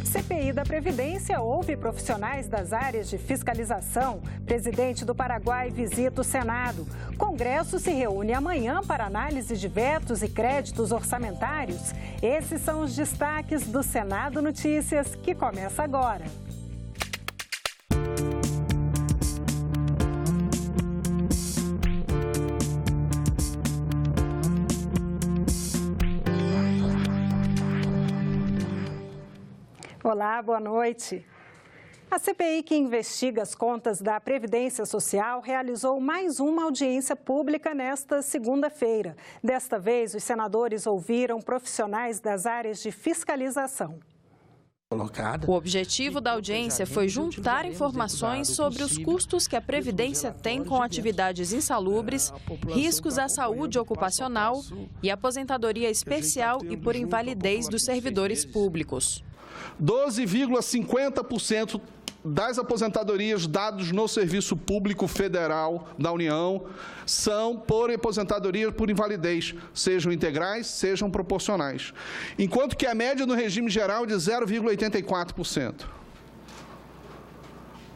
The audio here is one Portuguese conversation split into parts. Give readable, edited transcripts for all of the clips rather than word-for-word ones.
CPI da Previdência ouve profissionais das áreas de fiscalização. Presidente do Paraguai visita o Senado. Congresso se reúne amanhã para análise de vetos e créditos orçamentários. Esses são os destaques do Senado Notícias, que começa agora. Olá, boa noite. A CPI, que investiga as contas da Previdência Social, realizou mais uma audiência pública nesta segunda-feira. Desta vez, os senadores ouviram profissionais das áreas de fiscalização. O objetivo da audiência foi juntar informações sobre os custos que a Previdência tem com atividades insalubres, riscos à saúde ocupacional e aposentadoria especial e por invalidez dos servidores públicos. 12,50% das aposentadorias dadas no Serviço Público Federal da União são por aposentadoria por invalidez, sejam integrais, sejam proporcionais, enquanto que a média no regime geral é de 0,84%.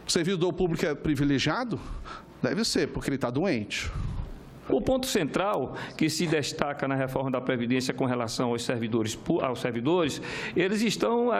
O servidor público é privilegiado? Deve ser, porque ele está doente. O ponto central que se destaca na reforma da Previdência com relação aos servidores, eles estão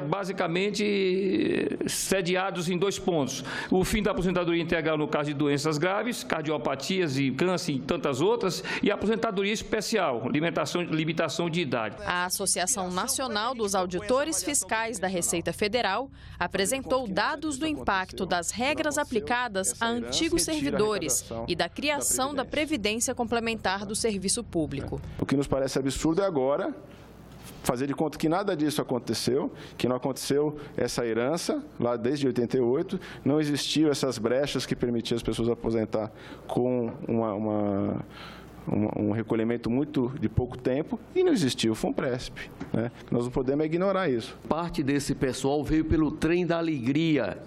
basicamente sediados em dois pontos. O fim da aposentadoria integral no caso de doenças graves, cardiopatias e câncer e tantas outras, e a aposentadoria especial, limitação de idade. A Associação Nacional dos Auditores Fiscais da Receita Federal apresentou dados do impacto das regras aplicadas a antigos servidores e da criação da Previdência Complementar do Serviço Público. O que nos parece absurdo é agora fazer de conta que nada disso aconteceu, que não aconteceu essa herança lá desde 88, não existiam essas brechas que permitiam as pessoas aposentar com um recolhimento de pouco tempo e não existiu o FUNPRESP, né? Nós não podemos ignorar isso. Parte desse pessoal veio pelo trem da alegria,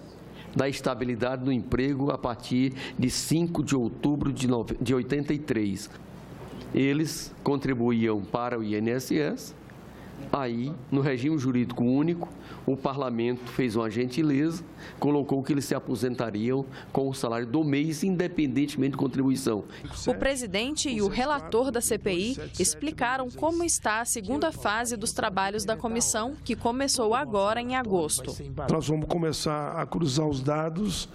da estabilidade no emprego a partir de 5 de outubro de 83. Eles contribuíam para o INSS. Aí, no regime jurídico único, o parlamento fez uma gentileza, colocou que eles se aposentariam com o salário do mês, independentemente de contribuição. O presidente e o relator da CPI explicaram como está a segunda fase dos trabalhos da comissão, que começou agora em agosto. Nós vamos começar a cruzar os dados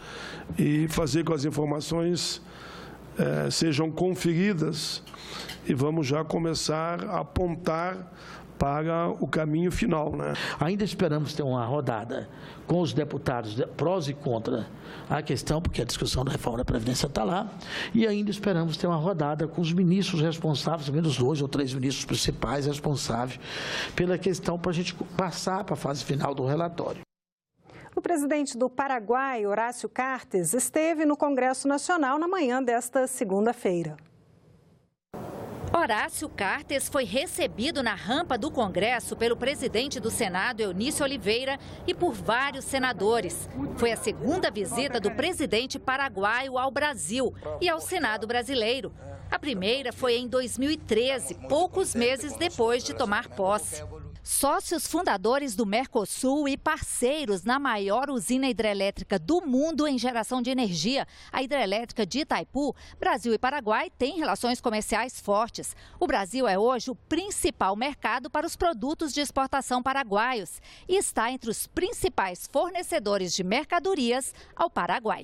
e fazer com que as informações sejam conferidas e vamos já começar a apontar para o caminho final, né? Ainda esperamos ter uma rodada com os deputados prós e contra a questão, porque a discussão da reforma da Previdência está lá, e ainda esperamos ter uma rodada com os ministros responsáveis, pelo menos 2 ou 3 ministros principais responsáveis pela questão, para a gente passar para a fase final do relatório. O presidente do Paraguai, Horácio Cartes, esteve no Congresso Nacional na manhã desta segunda-feira. Horácio Cartes foi recebido na rampa do Congresso pelo presidente do Senado, Eunício Oliveira, e por vários senadores. Foi a segunda visita do presidente paraguaio ao Brasil e ao Senado brasileiro. A primeira foi em 2013, poucos meses depois de tomar posse. Sócios fundadores do Mercosul e parceiros na maior usina hidrelétrica do mundo em geração de energia, a hidrelétrica de Itaipu, Brasil e Paraguai têm relações comerciais fortes. O Brasil é hoje o principal mercado para os produtos de exportação paraguaios e está entre os principais fornecedores de mercadorias ao Paraguai.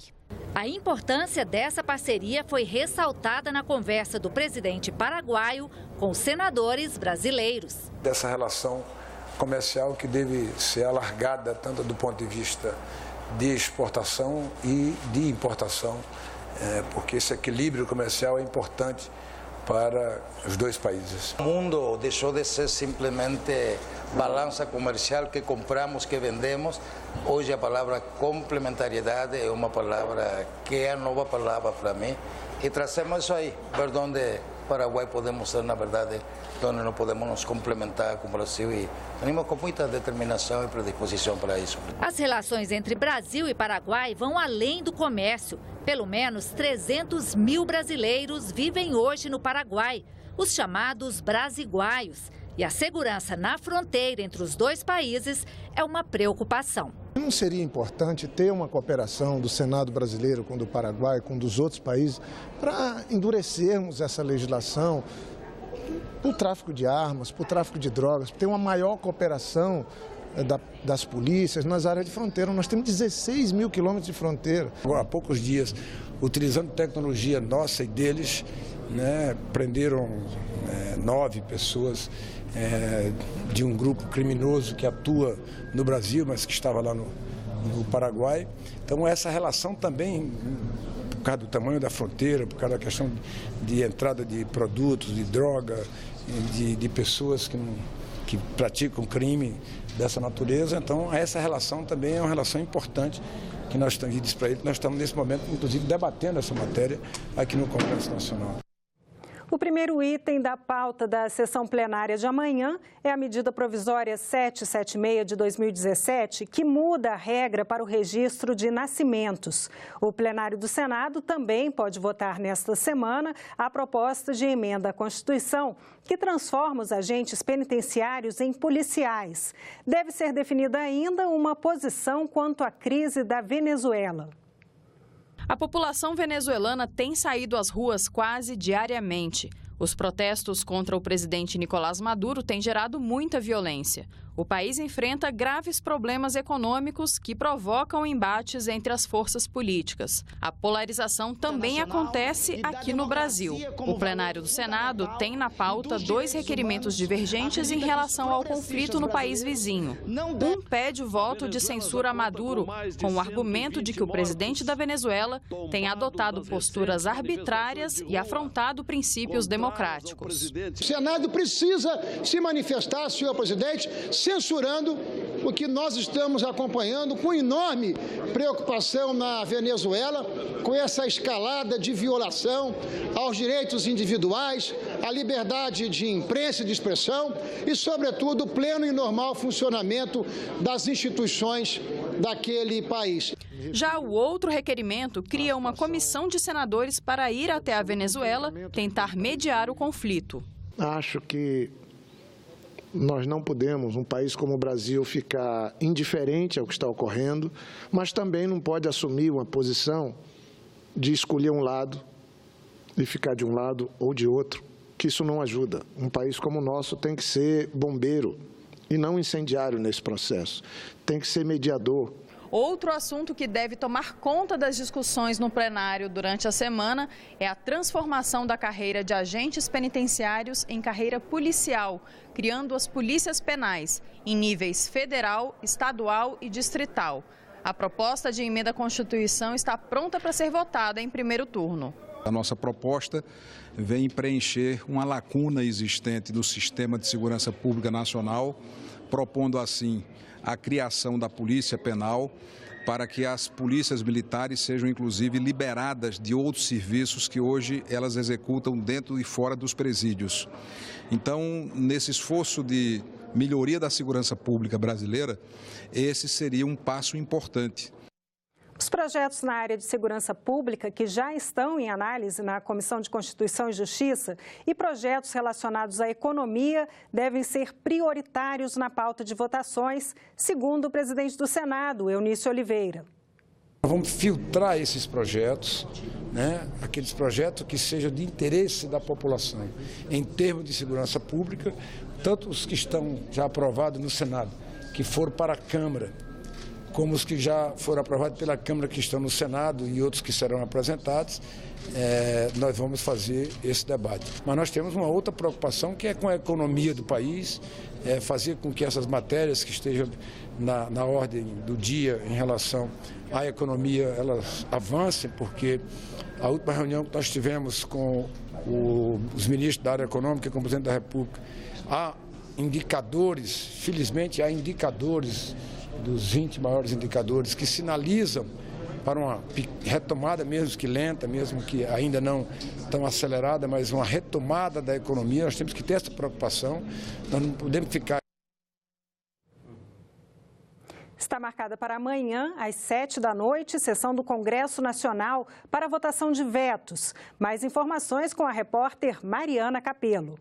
A importância dessa parceria foi ressaltada na conversa do presidente paraguaio com os senadores brasileiros. Dessa relação comercial que deve ser alargada tanto do ponto de vista de exportação e de importação, porque esse equilíbrio comercial é importante para os dois países. O mundo deixou de ser simplesmente balança comercial que compramos, que vendemos. Hoje a palavra complementariedade é uma palavra que é a nova palavra para mim. E trazemos isso aí, por onde Paraguai podemos ser, na verdade, onde nós podemos nos complementar com o Brasil e venimos com muita determinação e predisposição para isso. As relações entre Brasil e Paraguai vão além do comércio. Pelo menos 300 mil brasileiros vivem hoje no Paraguai, os chamados brasiguaios, E a segurança na fronteira entre os dois países é uma preocupação. Não seria importante ter uma cooperação do Senado brasileiro com o do Paraguai, com dos outros países, para endurecermos essa legislação para o tráfico de armas, para o tráfico de drogas, para ter uma maior cooperação das polícias nas áreas de fronteira. Nós temos 16 mil quilômetros de fronteira. Há poucos dias, utilizando tecnologia nossa e deles, prenderam 9 pessoas de um grupo criminoso que atua no Brasil, mas que estava lá no Paraguai. Então, essa relação também, por causa do tamanho da fronteira, por causa da questão de entrada de produtos, de droga, de pessoas que praticam crime dessa natureza. Então, essa relação também é uma relação importante que nós estamos nesse momento, inclusive, debatendo essa matéria aqui no Congresso Nacional. O primeiro item da pauta da sessão plenária de amanhã é a medida provisória 776 de 2017, que muda a regra para o registro de nascimentos. O plenário do Senado também pode votar nesta semana a proposta de emenda à Constituição, que transforma os agentes penitenciários em policiais. Deve ser definida ainda uma posição quanto à crise da Venezuela. A população venezuelana tem saído às ruas quase diariamente. Os protestos contra o presidente Nicolás Maduro têm gerado muita violência. O país enfrenta graves problemas econômicos que provocam embates entre as forças políticas. A polarização também acontece aqui no Brasil. O plenário do Senado tem na pauta 2 requerimentos divergentes em relação ao conflito no país vizinho. Um pede o voto de censura a Maduro, com o argumento de que o presidente da Venezuela tem adotado posturas arbitrárias e afrontado princípios democráticos. O Senado precisa se manifestar, senhor presidente, censurando o que nós estamos acompanhando com enorme preocupação na Venezuela, com essa escalada de violação aos direitos individuais, à liberdade de imprensa e de expressão e, sobretudo, o pleno e normal funcionamento das instituições daquele país. Já o outro requerimento cria uma comissão de senadores para ir até a Venezuela tentar mediar o conflito. Acho que nós não podemos, um país como o Brasil, ficar indiferente ao que está ocorrendo, mas também não pode assumir uma posição de escolher um lado e ficar de um lado ou de outro, que isso não ajuda. Um país como o nosso tem que ser bombeiro e não incendiário nesse processo, tem que ser mediador. Outro assunto que deve tomar conta das discussões no plenário durante a semana é a transformação da carreira de agentes penitenciários em carreira policial, criando as polícias penais em níveis federal, estadual e distrital. A proposta de emenda à Constituição está pronta para ser votada em primeiro turno. A nossa proposta vem preencher uma lacuna existente no sistema de segurança pública nacional, propondo assim a criação da polícia penal para que as polícias militares sejam inclusive liberadas de outros serviços que hoje elas executam dentro e fora dos presídios. Então, nesse esforço de melhoria da segurança pública brasileira, esse seria um passo importante. Os projetos na área de segurança pública que já estão em análise na Comissão de Constituição e Justiça e projetos relacionados à economia devem ser prioritários na pauta de votações, segundo o presidente do Senado, Eunício Oliveira. Vamos filtrar esses projetos, aqueles projetos que sejam de interesse da população em termos de segurança pública, tanto os que estão já aprovados no Senado, que foram para a Câmara, como os que já foram aprovados pela Câmara, que estão no Senado e outros que serão apresentados, nós vamos fazer esse debate. Mas nós temos uma outra preocupação, que é com a economia do país, fazer com que essas matérias que estejam na ordem do dia em relação à economia, elas avancem, porque a última reunião que nós tivemos com os ministros da área econômica e com o presidente da República, há indicadores, felizmente há indicadores, dos 20 maiores indicadores que sinalizam para uma retomada, mesmo que lenta, mesmo que ainda não tão acelerada, mas uma retomada da economia. Nós temos que ter essa preocupação, nós não podemos ficar... Está marcada para amanhã, às 19h, sessão do Congresso Nacional para votação de vetos. Mais informações com a repórter Mariana Capello.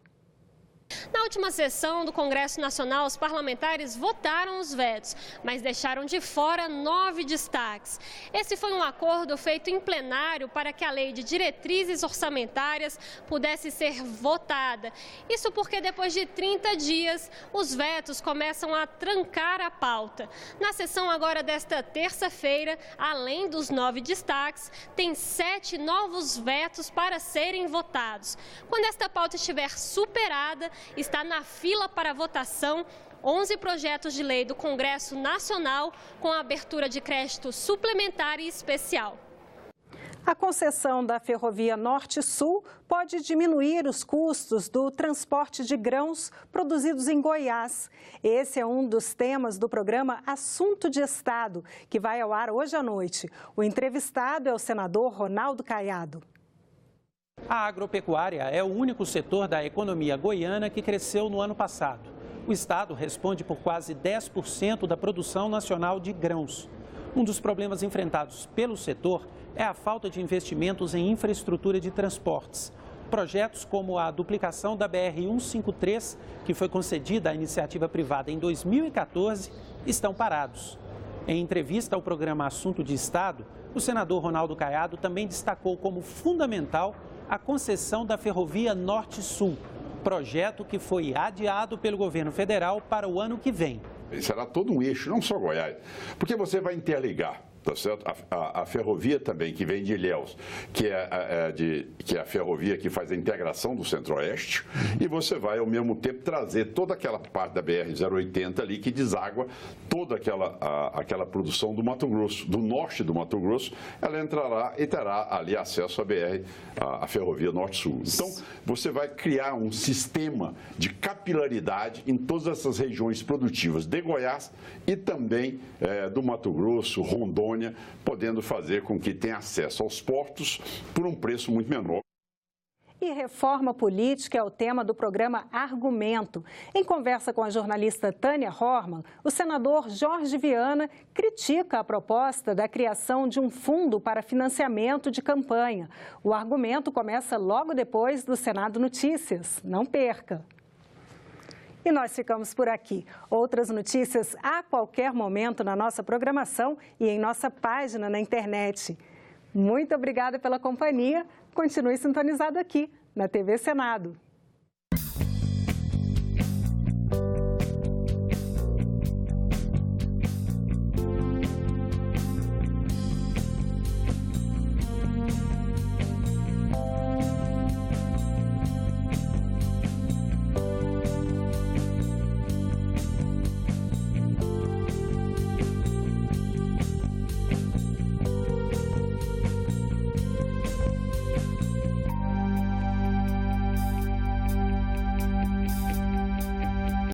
Na última sessão do Congresso Nacional, os parlamentares votaram os vetos, mas deixaram de fora 9 destaques. Esse foi um acordo feito em plenário para que a lei de diretrizes orçamentárias pudesse ser votada. Isso porque depois de 30 dias, os vetos começam a trancar a pauta. Na sessão agora desta terça-feira, além dos 9 destaques, tem 7 novos vetos para serem votados. Quando esta pauta estiver superada, está na fila para votação 11 projetos de lei do Congresso Nacional com a abertura de crédito suplementar e especial. A concessão da Ferrovia Norte-Sul pode diminuir os custos do transporte de grãos produzidos em Goiás. Esse é um dos temas do programa Assunto de Estado, que vai ao ar hoje à noite. O entrevistado é o senador Ronaldo Caiado. A agropecuária é o único setor da economia goiana que cresceu no ano passado. O estado responde por quase 10% da produção nacional de grãos. Um dos problemas enfrentados pelo setor é a falta de investimentos em infraestrutura de transportes. Projetos como a duplicação da BR-153, que foi concedida à iniciativa privada em 2014, estão parados. Em entrevista ao programa Assunto de Estado, o senador Ronaldo Caiado também destacou como fundamental a concessão da Ferrovia Norte-Sul, projeto que foi adiado pelo governo federal para o ano que vem. Será todo um eixo, não só Goiás, porque você vai interligar, tá certo? A ferrovia também, que vem de Ilhéus, que é a ferrovia que faz a integração do Centro-Oeste, e você vai, ao mesmo tempo, trazer toda aquela parte da BR-080 ali, que deságua toda aquela produção do Mato Grosso, do norte do Mato Grosso, ela entrará e terá ali acesso à Ferrovia Norte-Sul. Então, você vai criar um sistema de capilaridade em todas essas regiões produtivas de Goiás e também do Mato Grosso, Rondônia, podendo fazer com que tenha acesso aos portos por um preço muito menor. E reforma política é o tema do programa Argumento. Em conversa com a jornalista Tânia Horman, o senador Jorge Viana critica a proposta da criação de um fundo para financiamento de campanha. O argumento começa logo depois do Senado Notícias. Não perca! E nós ficamos por aqui. Outras notícias a qualquer momento na nossa programação e em nossa página na internet. Muito obrigada pela companhia. Continue sintonizado aqui na TV Senado.